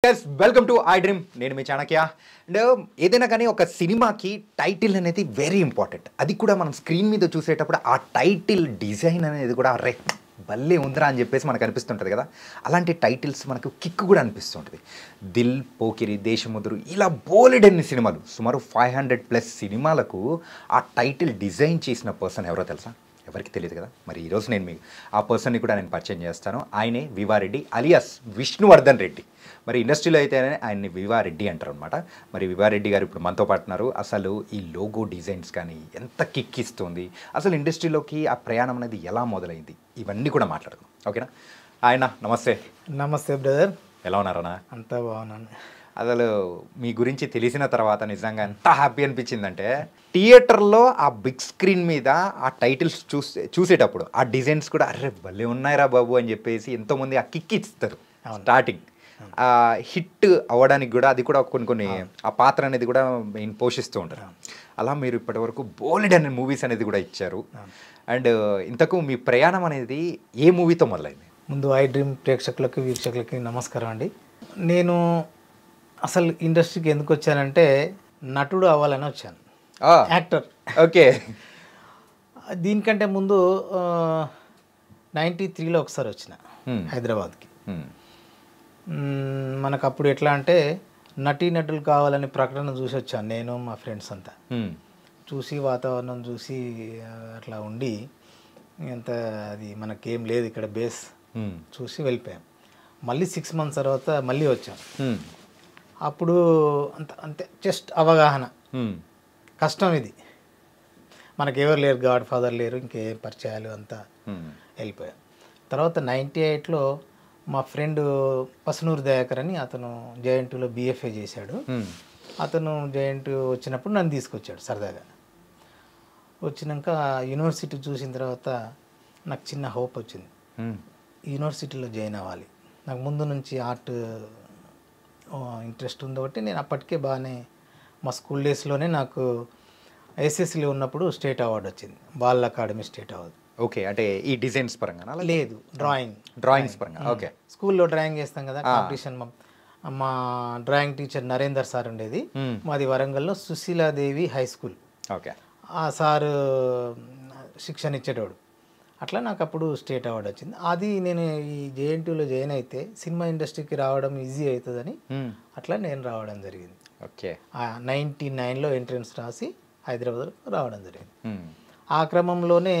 Yes, welcome to iDream. నేను మీ Chanakya. And ఏదైనా కానీ ఒక సినిమాకి టైటిల్ అనేది వెరీ ఇంపార్టెంట్. అది కూడా మనం స్క్రీన్ మీద చూసేటప్పుడు ఆ టైటిల్ డిజైన్ అనేది కూడా అరే భలే ఉందిరా అని చెప్పేసి మనకు అనిపిస్తుంటుంది కదా. అలాంటి టైటిల్స్ మనకు కిక్ కూడా అనిపిస్తుంటుంది. దిల్, పోకిరి, దేశముద్రు ఇలా బోలెడన్ని సినిమాలు సుమారు 500+ సినిమాలకు ఆ టైటిల్ డిజైన్ చేసిన పర్సన్ ఎవరో తెలుసా? ఎవరికి తెలియదు కదా. మరి ఈరోజు నేను మీకు ఆ పర్సన్ని కూడా నేను పరిచయం చేస్తాను. ఆయనే వివారెడ్డి అలియాస్ విష్ణువర్ధన్ రెడ్డి. మరి ఇండస్ట్రీలో అయితే ఆయన్ని వివారెడ్డి అంటారు అనమాట. మరి వివారెడ్డి గారు ఇప్పుడు మనతో పాటున్నారు. అసలు ఈ లోగో డిజైన్స్ కానీ ఎంత కిక్ ఇస్తుంది, అసలు ఇండస్ట్రీలోకి ఆ ప్రయాణం అనేది ఎలా మొదలైంది, ఇవన్నీ కూడా మాట్లాడుకుందాం. ఓకేనా? ఆయన నమస్తే. నమస్తే బ్రదర్. ఎలా ఉన్నారన్నా? అంతా బాగున్నాను. అసలు మీ గురించి తెలిసిన తర్వాత నిజంగా ఎంత హ్యాపీ అనిపించిందంటే, థియేటర్లో ఆ బిగ్ స్క్రీన్ మీద ఆ టైటిల్స్ చూసేటప్పుడు ఆ డిజైన్స్ కూడా అరే భలే ఉన్నాయిరా బాబు అని చెప్పేసి ఎంతోమంది ఆ కిక్ ఇస్తారు. స్టార్టింగ్ హిట్ అవ్వడానికి కూడా అది కూడా కొన్ని ఆ పాత్ర అనేది కూడా మెయిన్ పోషిస్తూ ఉంటారు. అలా మీరు ఇప్పటివరకు బోలెడ్ అనే మూవీస్ అనేది కూడా ఇచ్చారు. అండ్ ఇంతకు మీ ప్రయాణం అనేది ఏ మూవీతో మొదలైంది? ముందు iDream ప్రేక్షకులకి వీక్షకులకి నమస్కారం అండి. నేను అసలు ఇండస్ట్రీకి ఎందుకు వచ్చానంటే నటుడు అవ్వాలని వచ్చాను, యాక్టర్. ఓకే. దీనికంటే ముందు 93లో ఒకసారి వచ్చిన హైదరాబాద్కి. మనకు అప్పుడు ఎట్లా అంటే నటీనటులు కావాలని ప్రకటన చూసి వచ్చాను నేను, మా ఫ్రెండ్స్ అంతా. చూసి వాతావరణం చూసి అట్లా ఉండి ఎంత అది మనకేం లేదు ఇక్కడ బేస్ చూసి వెళ్ళిపోయాం. మళ్ళీ 6 months తర్వాత మళ్ళీ వచ్చాం. అప్పుడు అంతే జస్ట్ అవగాహన. కష్టం ఇది, మనకెవరు లేరు, గాడ్ ఫాదర్ లేరు, ఇంకే పరిచయాలు అంతా వెళ్ళిపోయాం. తర్వాత 98లో మా ఫ్రెండ్ పసునూరు దయాకర్ అని, అతను జేఎన్టీలో BFA చేశాడు. అతను జేఎన్టీ వచ్చినప్పుడు నన్ను తీసుకొచ్చాడు సరదాగా. వచ్చినాక యూనివర్సిటీ చూసిన తర్వాత నాకు చిన్న హోప్ వచ్చింది, యూనివర్సిటీలో జాయిన్ అవ్వాలి. నాకు ముందు నుంచి ఆర్ట్ ఇంట్రెస్ట్ ఉంది కాబట్టి నేను అప్పటికే బాగానే మా స్కూల్ డేస్లోనే నాకు ఎస్ఎస్సీలో ఉన్నప్పుడు స్టేట్ అవార్డు వచ్చింది, ball academy state award. Okay, అంటే ఈ డిజైన్స్ పరంగా లేదు, డ్రాయింగ్స్ పరంగా. ఓకే. స్కూల్లో డ్రాయింగ్ చేస్తాం కదా, కాంపిటీషన్. మా డ్రాయింగ్ టీచర్ నరేందర్ సార్ ఉండేది, మాది వరంగల్లో సుశీలాదేవి హై స్కూల్. ఓకే. ఆ సారు శిక్షణ ఇచ్చేటోడు. అట్లా నాకు అప్పుడు స్టేట్ అవార్డు వచ్చింది. అది నేను ఈ జేఎన్టీలో జాయిన్ అయితే సినిమా ఇండస్ట్రీకి రావడం ఈజీ అవుతుందని అట్లా నేను రావడం జరిగింది. ఓకే. 99లో ఎంట్రన్స్ రాసి హైదరాబాద్లో రావడం జరిగింది. ఆ క్రమంలోనే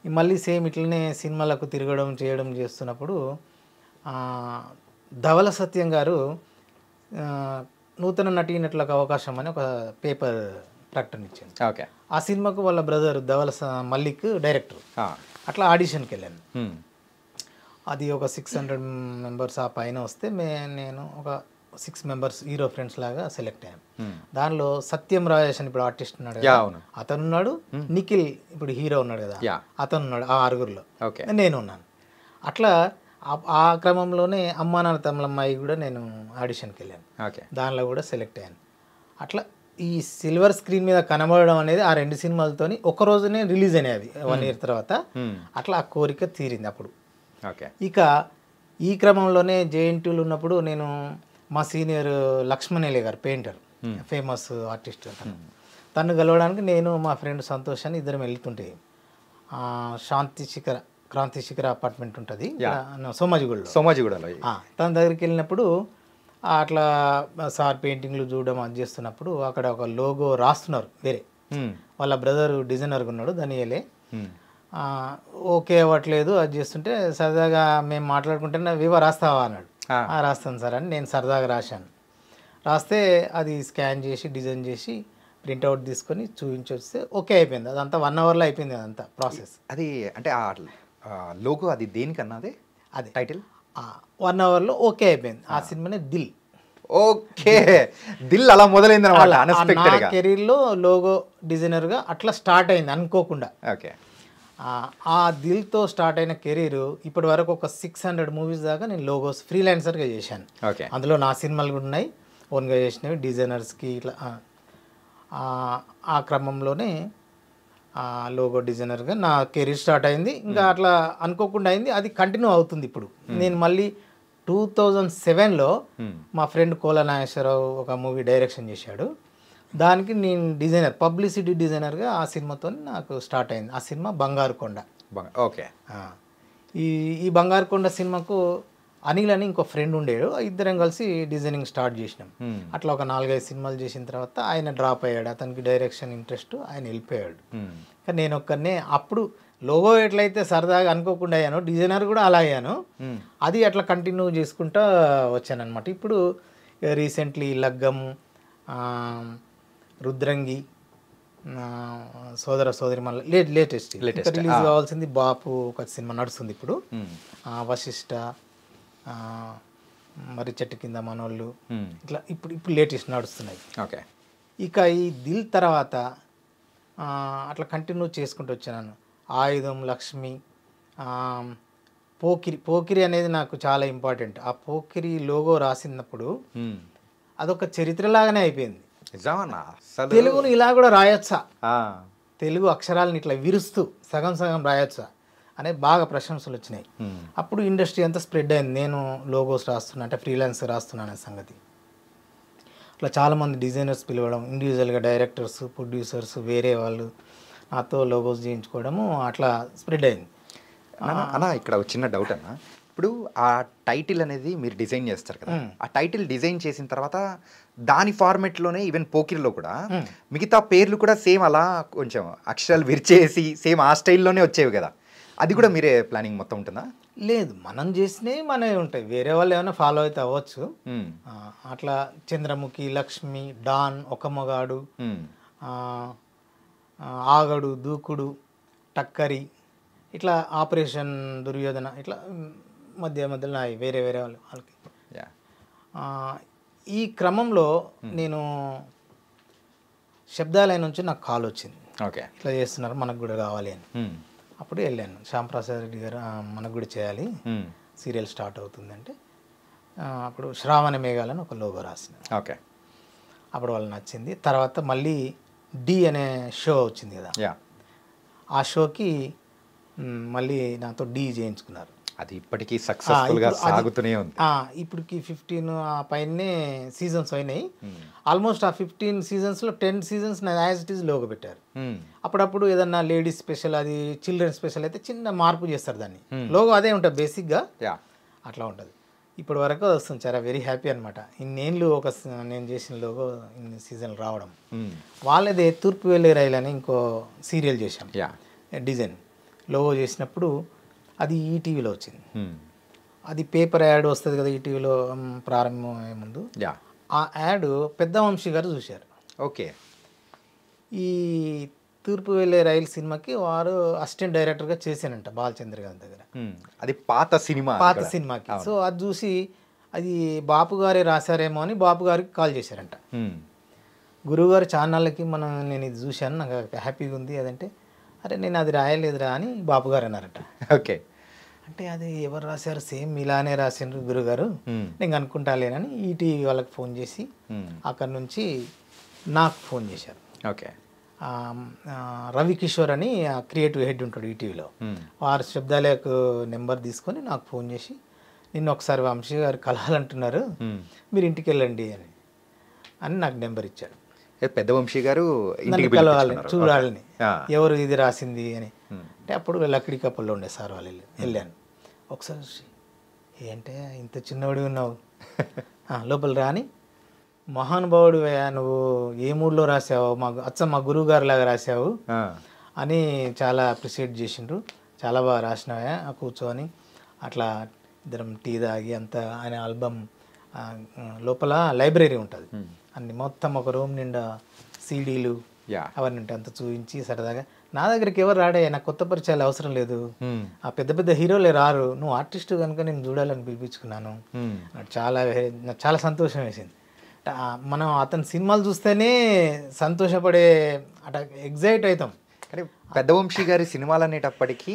మళ్ళీ సేమ్ ఇట్లనే సినిమాలకు తిరగడం చేయడం చేస్తున్నప్పుడు ధవల సత్యం గారు నూతన నటీనటులకు అవకాశం అని ఒక పేపర్ ప్రకటన ఇచ్చింది. ఓకే. ఆ సినిమాకు వాళ్ళ బ్రదర్ ధవల మల్లిక్ డైరెక్టర్. అట్లా ఆడిషన్కి వెళ్ళాను. అది ఒక 600 members ఆ పైన వస్తే నేను ఒక 6 members హీరో ఫ్రెండ్స్ లాగా సెలెక్ట్ అయ్యాను. దానిలో సత్యం రాజేష్ అని ఇప్పుడు ఆర్టిస్ట్ ఉన్నాడు కదా, అతను ఉన్నాడు. నిఖిల్ ఇప్పుడు హీరో ఉన్నాడు కదా, అతను ఉన్నాడు. ఆ 6గురిలో నేను ఉన్నాను. అట్లా ఆ క్రమంలోనే అమ్మా నాన్న తమిళమ్మాయి కూడా నేను ఆడిషన్కి వెళ్ళాను. దానిలో కూడా సెలెక్ట్ అయ్యాను. అట్లా ఈ సిల్వర్ స్క్రీన్ మీద కనబడడం అనేది ఆ 2 సినిమాలతోని ఒక రోజునే రిలీజ్ అయినాయి. అవి 1 year తర్వాత. అట్లా ఆ కోరిక తీరింది అప్పుడు. ఇక ఈ క్రమంలోనే జేఎన్టీలో ఉన్నప్పుడు నేను మా సీనియర్ లక్ష్మణేలే గారు, పెయింటర్, ఫేమస్ ఆర్టిస్ట్, తను కలవడానికి నేను మా ఫ్రెండ్ సంతోష్ అని ఇద్దరం వెళ్తుంటే క్రాంతి శిఖర అపార్ట్మెంట్ ఉంటుంది సోమాజిగూడలో. తన దగ్గరికి వెళ్ళినప్పుడు అట్లా సార్ పెయింటింగ్లు చూడడం అది చేస్తున్నప్పుడు అక్కడ ఒక లోగో రాస్తున్నారు వేరే, వాళ్ళ బ్రదర్ డిజైనర్గా ఉన్నాడు దానియలే. ఓకే అవ్వట్లేదు అది చేస్తుంటే సరదాగా మేము మాట్లాడుకుంటే వివా రాస్తావా అన్నాడు. రాస్తాను సార్ అని నేను సరదాగా రాశాను. రాస్తే అది స్కాన్ చేసి డిజైన్ చేసి ప్రింట్అవుట్ తీసుకొని చూపించొస్తే ఓకే అయిపోయింది. అదంతా 1 hourలో అయిపోయింది అదంతా ప్రాసెస్. అది అంటే ఆ లోగో అది దేనికన్నా అదే టైటిల్ 1 hourలో ఓకే అయిపోయింది. ఆ సినిమానే దిల్. ఓకే, దిల్ అలా మొదలైంది అన్నమాట. నా కెరీర్లో లోగో డిజైనర్గా అట్లా స్టార్ట్ అయింది అనుకోకుండా. ఓకే. ఆ దిల్తో స్టార్ట్ అయిన కెరీర్ ఇప్పటి వరకు ఒక 600 movies దాకా నేను లోగోస్ ఫ్రీలాన్సర్గా చేశాను. అందులో నా సినిమాలు కూడా ఉన్నాయి, ఓన్గా చేసినవి, డిజైనర్స్కి ఇట్లా. ఆ క్రమంలోనే లోగో డిజైనర్గా నా కెరీర్ స్టార్ట్ అయింది. ఇంకా అట్లా అనుకోకుండా అయింది, అది కంటిన్యూ అవుతుంది. ఇప్పుడు నేను మళ్ళీ 2007లో మా ఫ్రెండ్ కోల నాగేశ్వరరావు ఒక మూవీ డైరెక్షన్ చేశాడు. దానికి నేను డిజైనర్, పబ్లిసిటీ డిజైనర్గా ఆ సినిమాతో నాకు స్టార్ట్ అయింది. ఆ సినిమా బంగారు కొండ. ఓకే. ఈ ఈ బంగారు కొండ సినిమాకు అనిల్ అని ఇంకో ఫ్రెండ్ ఉండేడు. ఇద్దరం కలిసి డిజైనింగ్ స్టార్ట్ చేసినాం. అట్లా ఒక 4-5 సినిమాలు చేసిన తర్వాత ఆయన డ్రాప్ అయ్యాడు. అతనికి డైరెక్షన్ ఇంట్రెస్ట్, ఆయన వెళ్ళిపోయాడు. కానీ నేను ఒక్కనే అప్పుడు లోగో ఎట్లయితే సరదాగా అనుకోకుండా అయ్యాను, డిజైనర్ కూడా అలా అయ్యాను. అది అట్లా కంటిన్యూ చేసుకుంటూ వచ్చానమాట. ఇప్పుడు రీసెంట్లీ లగ్గం, రుద్రంగి, సోదర సోదరి మళ్ళీ లేటెస్ట్ రిలీజ్ కావాల్సింది బాపు ఒక సినిమా నడుస్తుంది ఇప్పుడు, వశిష్ట, మరి చెట్టు కింద మనోళ్ళు, ఇట్లా ఇప్పుడు లేటెస్ట్ నడుస్తున్నాయి. ఓకే. ఇక ఈ దిల్ తర్వాత అట్లా కంటిన్యూ చేసుకుంటూ వచ్చాను. ఆయుధం, లక్ష్మి, పోకిరి అనేది నాకు చాలా ఇంపార్టెంట్. ఆ పోకిరి లోగో రాసినప్పుడు అదొక చరిత్రలాగానే అయిపోయింది. తెలుగును ఇలా కూడా రాయొచ్చా, తెలుగు అక్షరాలను ఇట్లా విరుస్తూ సగం సగం రాయొచ్చా అనే బాగా ప్రశంసలు వచ్చినాయి. అప్పుడు ఇండస్ట్రీ అంతా స్ప్రెడ్ అయింది. నేను లోగోస్ రాస్తున్నా అంటే ఫ్రీలాన్స్ రాస్తున్నాను అనే సంగతి. అట్లా చాలామంది డిజైనర్స్ పిలవడం, ఇండివిజువల్గా డైరెక్టర్స్, ప్రొడ్యూసర్స్ వేరే వాళ్ళు నాతో లోగోస్ చేయించుకోవడము అట్లా స్ప్రెడ్ అయింది. అన్న ఇక్కడ ఒక చిన్న డౌట్ అన్న, ఇప్పుడు ఆ టైటిల్ అనేది మీరు డిజైన్ చేస్తారు కదా, ఆ టైటిల్ డిజైన్ చేసిన తర్వాత దాని ఫార్మెట్లోనే ఈవెన్ పోకిరిలో కూడా మిగతా పేర్లు కూడా సేమ్ అలా కొంచెం అక్షరాలు విరిచేసి సేమ్ ఆ స్టైల్లోనే వచ్చేవి కదా, అది కూడా మీరే ప్లానింగ్ మొత్తం ఉంటుందా? లేదు, మనం చేసినవి మనమే ఉంటాయి, వేరే వాళ్ళు ఏమైనా ఫాలో అయితే అవ్వచ్చు. అట్లా చంద్రముఖి, లక్ష్మి, డాన్, ఒక మగాడు, ఆగడు, దూకుడు, టక్కరి, ఇట్లా ఆపరేషన్ దుర్యోధన, ఇట్లా మధ్యలో వేరే వేరే వాళ్ళకి. ఈ క్రమంలో నేను శబ్దాలయ నుంచి నాకు కాల్ వచ్చింది. ఓకే, ఇట్లా చేస్తున్నారు, మనకు కూడా కావాలి అని. అప్పుడు వెళ్ళాను, శ్యాంప్రసాద్ రెడ్డి గారు మనకు కూడా చేయాలి, సీరియల్ స్టార్ట్ అవుతుందంటే అప్పుడు శ్రావణ మేఘాలని ఒక లోగో రాసిన. ఓకే, అప్పుడు వాళ్ళు నచ్చింది. తర్వాత మళ్ళీ డి అనే షో వచ్చింది కదా, ఆ షోకి మళ్ళీ నాతో డి చేయించుకున్నారు. అది ఇప్పటికీ సక్సెస్ఫుల్గా సాగుతూనే ఉంది. ఇప్పటికి 15 పైనే సీజన్స్ అయినాయి. ఆల్మోస్ట్ ఆ 15 సీజన్స్లో 10 సీజన్స్ నా యాజ్ ఇట్ ఈజ్ లోగో పెట్టారు. అప్పుడప్పుడు ఏదన్నా లేడీస్ స్పెషల్, అది చిల్డ్రన్ స్పెషల్ అయితే చిన్న మార్పు చేస్తారు దాన్ని. లోగో అదే ఉంటుంది బేసిక్గా, అట్లా ఉంటుంది. ఇప్పటి వరకు వస్తుంది, చాలా వెరీ హ్యాపీ అనమాట. ఇన్నేళ్ళు నేను చేసిన లోగో ఇన్ని సీజన్లు రావడం. వాళ్ళదే తూర్పు వెళ్ళే రైలు అని ఇంకో సీరియల్ చేశాం, డిజైన్ లోగో చేసినప్పుడు అది ఈటీవీలో వచ్చింది. అది పేపర్ యాడ్ వస్తుంది కదా ఈటీవీలో ప్రారంభం అయ్యే ముందు, ఆ యాడ్ పెద్ద వంశీ గారు చూశారు. ఓకే, ఈ తూర్పు వెళ్ళే రైలు సినిమాకి వారు అసిస్టెంట్ డైరెక్టర్గా చేశానంట బాలచంద్ర గారి దగ్గర. అది పాత సినిమాకి. సో అది చూసి అది బాపు గారే రాశారేమో అని బాపు గారికి కాల్ చేశారంట. గురువుగారు ఛానళ్ళకి నేను ఇది చూశాను, నాకు హ్యాపీగా ఉంది అదంటే, అరే నేను అది రాయలేదురా అని బాపు గారు అన్నారట. ఓకే, అంటే అది ఎవరు రాశారు, సేమ్ ఇలానే రాసిండ్రు గురుగారు, నేను అనుకుంటాలేనని ఈటీవీ వాళ్ళకి ఫోన్ చేసి అక్కడి నుంచి నాకు ఫోన్ చేశారు. ఓకే, రవికిషోర్ అని క్రియేటివ్ హెడ్ ఉంటాడు ఈటీవీలో, వారి శబ్దాలకు నెంబర్ తీసుకొని నాకు ఫోన్ చేసి, నిన్న ఒకసారి వంశీ గారు కలవాలంటున్నారు, మీరు ఇంటికి వెళ్ళండి అని నాకు నెంబర్ ఇచ్చాడు. పెద్ద వంశీ గారు కలవాలని, చూడాలని, ఎవరు ఇది రాసింది అని. అంటే అప్పుడు లక్కడి కప్పల్లో ఉండే సార్ వాళ్ళు వెళ్ళాను. ఒకసారి చూసి, ఏంటే ఇంత చిన్నవాడు ఉన్నావు, లోపల రాని, మహానుభావుడు నువ్వు ఏ మూడ్లో రాసావు, మా గురువు గారు లాగా రాసావు అని చాలా అప్రిషియేట్ చేసిండ్రు, చాలా బాగా రాసినావా కూర్చొని. అట్లా ఇద్దరం టీ తాగి అంతా ఆయన ఆల్బమ్ లోపల లైబ్రరీ ఉంటుంది, అన్ని మొత్తం ఒక రూమ్ నిండా సీడీలు అవన్నీ ఉంటాయి, అంత చూపించి సరదాగా, నా దగ్గరికి ఎవరు రాడే, నాకు కొత్త పరిచయాలు అవసరం లేదు, ఆ పెద్ద పెద్ద హీరోలే రారు, నువ్వు ఆర్టిస్ట్ కనుక నేను చూడాలని పిలిపించుకున్నాను. నాకు చాలా సంతోషం వేసింది. మనం అతని సినిమాలు చూస్తేనే సంతోషపడే అట్లా ఎగ్జైట్ అవుతాం. కానీ పెద్ద వంశీ గారి సినిమాలు అనేటప్పటికీ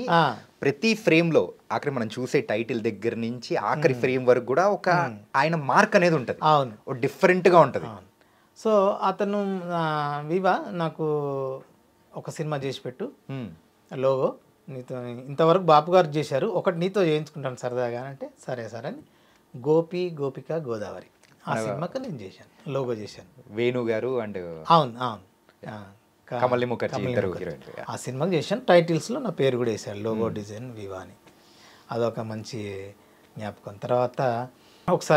ప్రతి ఫ్రేమ్లో ఆఖరి మనం చూసే టైటిల్ దగ్గర నుంచి ఆఖరి ఫ్రేమ్ వరకు కూడా ఒక ఆయన మార్క్ అనేది ఉంటుంది. అవును, డిఫరెంట్గా ఉంటుంది. సో అతను వివా నాకు ఒక సినిమా చేసి పెట్టు లోగో, నీతో ఇంతవరకు బాపు గారు చేశారు, ఒకటి నీతో చేయించుకుంటాను సరదాగా అంటే, సరే సార్ అని గోపి గోపిక గోదావరి ఆ సినిమాకి నేను చేశాను, లోగో చేశాను. వేణు గారు అండ్ అవును అవును కమలి ముఖర్జీ ఇద్దరు హీరోయిన్లు. ఆ సినిమాకి చేశాను. టైటిల్స్లో నా పేరు కూడా వేశాను, లోగో డిజైన్ వివా అని. అదొక మంచి జ్ఞాపకం. తర్వాత ఒకసారి